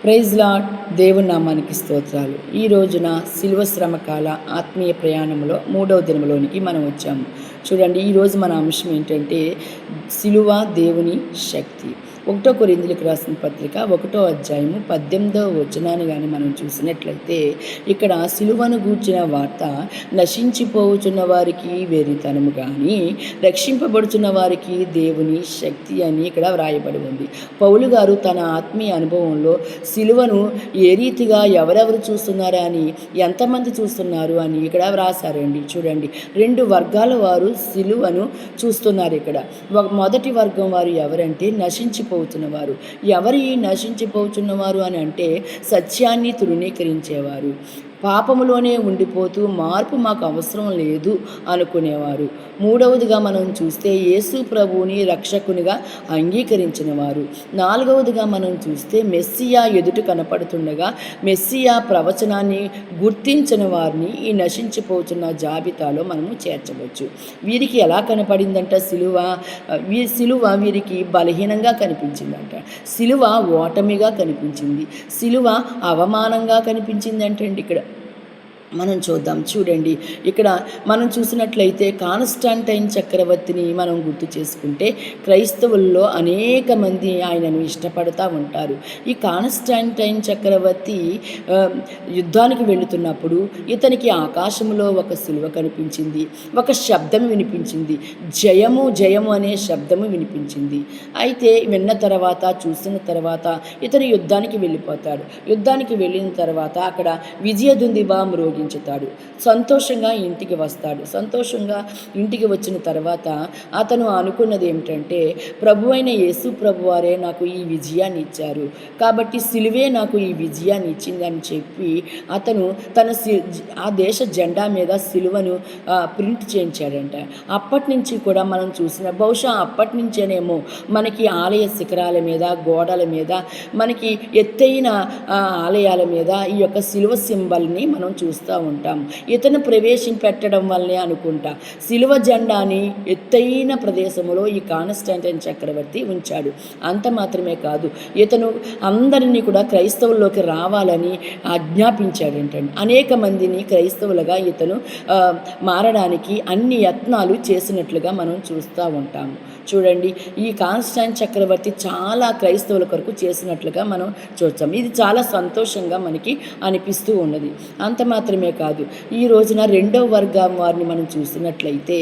Praise lord. దేవుని నామానికి స్తోత్రాలు. ఈ రోజున శిలువ శ్రమకాల ఆత్మీయ ప్రయాణంలో 3వ దినములోనికి మనం వచ్చాము. చూడండి, ఈరోజు మన అంశం ఏంటంటే శిలువ దేవుని శక్తి. 1 కొరింథీయులకు రాసిన పత్రిక 1వ అధ్యాయము 18వ వచనాన్ని కానీ మనం చూసినట్లయితే, ఇక్కడ శిలువను గూర్చిన వార్త నశించిపోవచ్చున్న వారికి వెర్రితనము కానీ రక్షింపబడుచున్న వారికి దేవుని శక్తి అని ఇక్కడ వ్రాయబడి ఉంది. పౌలు గారు తన ఆత్మీయ అనుభవంలో శిలువను ఏ రీతిగా ఎవరెవరు చూస్తున్నారా అని, ఎంతమంది చూస్తున్నారు అని ఇక్కడ వ్రాసారండి. చూడండి, 2 వర్గాల వారు శిలువను చూస్తున్నారు. ఇక్కడ మొదటి వర్గం వారు ఎవరంటే నశించిపోతున్నవారు. ఎవరు ఈ నశించిపోతున్నవారు అని అంటే సత్యాన్ని తృణీకరించేవారు, పాపములోనే ఉండిపోతూ మార్పు మాకు అవసరం లేదు అనుకునేవారు. మూడవదిగా మనం చూస్తే యేసు ప్రభువుని రక్షకునిగా అంగీకరించిన వారు. నాలుగవదిగా మనం చూస్తే మెస్సియా ఎదుట కనపడుతుండగా మెస్సియా ప్రవచనాన్ని గుర్తించిన వారిని ఈ నశించిపోతున్న జాబితాలో మనము చేర్చవచ్చు. వీరికి ఎలా కనపడిందంట శిలువ వీరికి బలహీనంగా కనిపించిందంట. శిలువ ఓటమిగా కనిపించింది. శిలువ అవమానంగా కనిపించింది అంటండి. ఇక్కడ మనం చూద్దాం. చూడండి, ఇక్కడ మనం చూసినట్లయితే కాన్స్టాంటైన్ చక్రవర్తిని మనం గుర్తు చేసుకుంటే క్రైస్తవుల్లో అనేక మంది ఆయనను ఇష్టపడుతూ ఉంటారు. ఈ కాన్స్టాంటైన్ చక్రవర్తి యుద్ధానికి వెళుతున్నప్పుడు ఇతనికి ఆకాశంలో ఒక శిలువ కనిపించింది, ఒక శబ్దం వినిపించింది, జయము జయము అనే శబ్దము వినిపించింది. అయితే విన్న తర్వాత, చూసిన తర్వాత ఇతను యుద్ధానికి వెళ్ళిపోతాడు. యుద్ధానికి వెళ్ళిన తర్వాత అక్కడ విజయదుందుభి మ్రోగించుతాడు. సంతోషంగా ఇంటికి వస్తాడు. సంతోషంగా ఇంటికి వచ్చిన తర్వాత అతను అనుకున్నది ఏమిటంటే, ప్రభు అయిన యేసు ప్రభువారే నాకు ఈ విజయాన్ని ఇచ్చారు, కాబట్టి సిలువే నాకు ఈ విజయాన్ని ఇచ్చిందని చెప్పి అతను ఆ దేశ జెండా మీద సిలువను ప్రింట్ చేయించాడంట. అప్పటి నుంచి కూడా మనం చూసిన, బహుశా అప్పటి నుంచేనేమో మనకి ఆలయ శిఖరాల మీద, గోడల మీద, మనకి ఎత్తైన ఆలయాల మీద ఈ యొక్క సిలువ సింబల్ని మనం చూస్తూ ఉంటాం. ఇతను పెట్టడం వల్లనే అనుకుంటా సిలువ జెండాని ఎత్తైన ప్రదేశంలో ఈ కాన్స్టాంటైన్ చక్రవర్తి ఉంచాడు. అంత మాత్రమే కాదు, ఇతను అందరినీ కూడా క్రైస్తవుల్లోకి రావాలని ఆజ్ఞాపించాడంటండి. అనేక మందిని క్రైస్తవులుగా ఇతను మారడానికి అన్ని యత్నాలు చేసినట్లుగా మనం చూస్తూ ఉంటాము. చూడండి, ఈ కాన్స్టాంటైన్ చక్రవర్తి చాలా క్రైస్తవుల కొరకు చేసినట్లుగా మనం చూస్తాం. ఇది చాలా సంతోషంగా మనకి అనిపిస్తూ ఉన్నది. అంత మాత్రమే కాదు, ఈ రోజున 2వ వర్గం వారిని మనం చూసినట్లయితే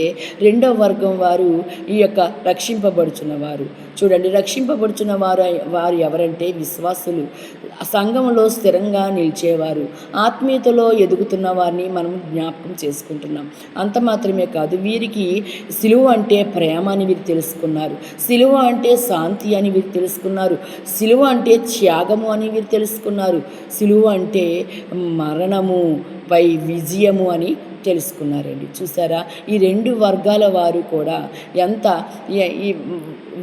2వ వర్గం వారు ఈ యొక్క రక్షింపబడుచున్నవారు. చూడండి, రక్షింపబడుచున్న వారు ఎవరంటే విశ్వాసులు, సంఘంలో స్థిరంగా నిలిచేవారు, ఆత్మీయతలో ఎదుగుతున్న వారిని మనం జ్ఞాపకం చేసుకుంటున్నాం. అంత మాత్రమే కాదు, వీరికి సిలువ అంటే ప్రేమ అని వీరు తెలుసుకున్నారు, సిలువ అంటే శాంతి అని వీరు తెలుసుకున్నారు, సిలువ అంటే త్యాగము అని వీరు తెలుసుకున్నారు, సిలువ అంటే మరణము పై విజయము అని తెలుసుకున్నారండి. చూసారా, ఈ 2 వర్గాల వారు కూడా ఎంత ఈ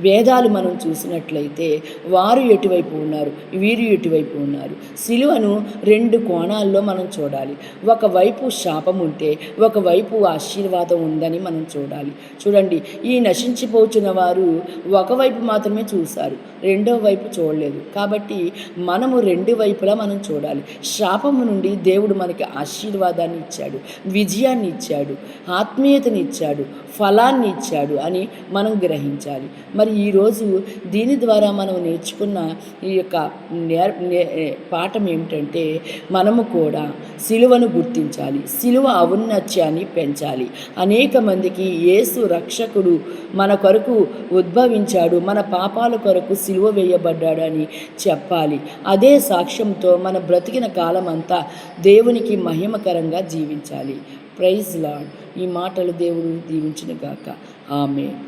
వేదాలు మనం చూసినట్లయితే వారు ఎటువైపు ఉన్నారు, వీరు ఎటువైపు ఉన్నారు. సిలువను 2 కోణాల్లో మనం చూడాలి. ఒకవైపు శాపం ఉంటే ఒకవైపు ఆశీర్వాదం ఉందని మనం చూడాలి. చూడండి, ఈ నశించిపోతున్న వారు ఒకవైపు మాత్రమే చూశారు, రెండో వైపు చూడలేదు. కాబట్టి మనము 2 వైపులా మనం చూడాలి. శాపము నుండి దేవుడు మనకి ఆశీర్వాదాన్ని ఇచ్చాడు, విజయాన్ని ఇచ్చాడు, ఆత్మీయతని ఇచ్చాడు, ఫలాన్ని ఇచ్చాడు అని మనం గ్రహించాలి. మరి ఈరోజు దీని ద్వారా మనం నేర్చుకున్న ఈ యొక్క పాఠం ఏమిటంటే, మనము కూడా సిలువను గుర్తించాలి, సిలువ ఔన్నత్యాన్ని పెంచాలి. అనేక మందికి యేసు రక్షకుడు మన కొరకు ఉద్భవించాడు, మన పాపాల కొరకు సిలువ వేయబడ్డాడు అని చెప్పాలి. అదే సాక్ష్యంతో మన బ్రతికిన కాలం అంతా దేవునికి మహిమకరంగా జీవించాలి. Praise lord. ఈ మాటలు దేవుడు దీవించును గాక. ఆమేన్.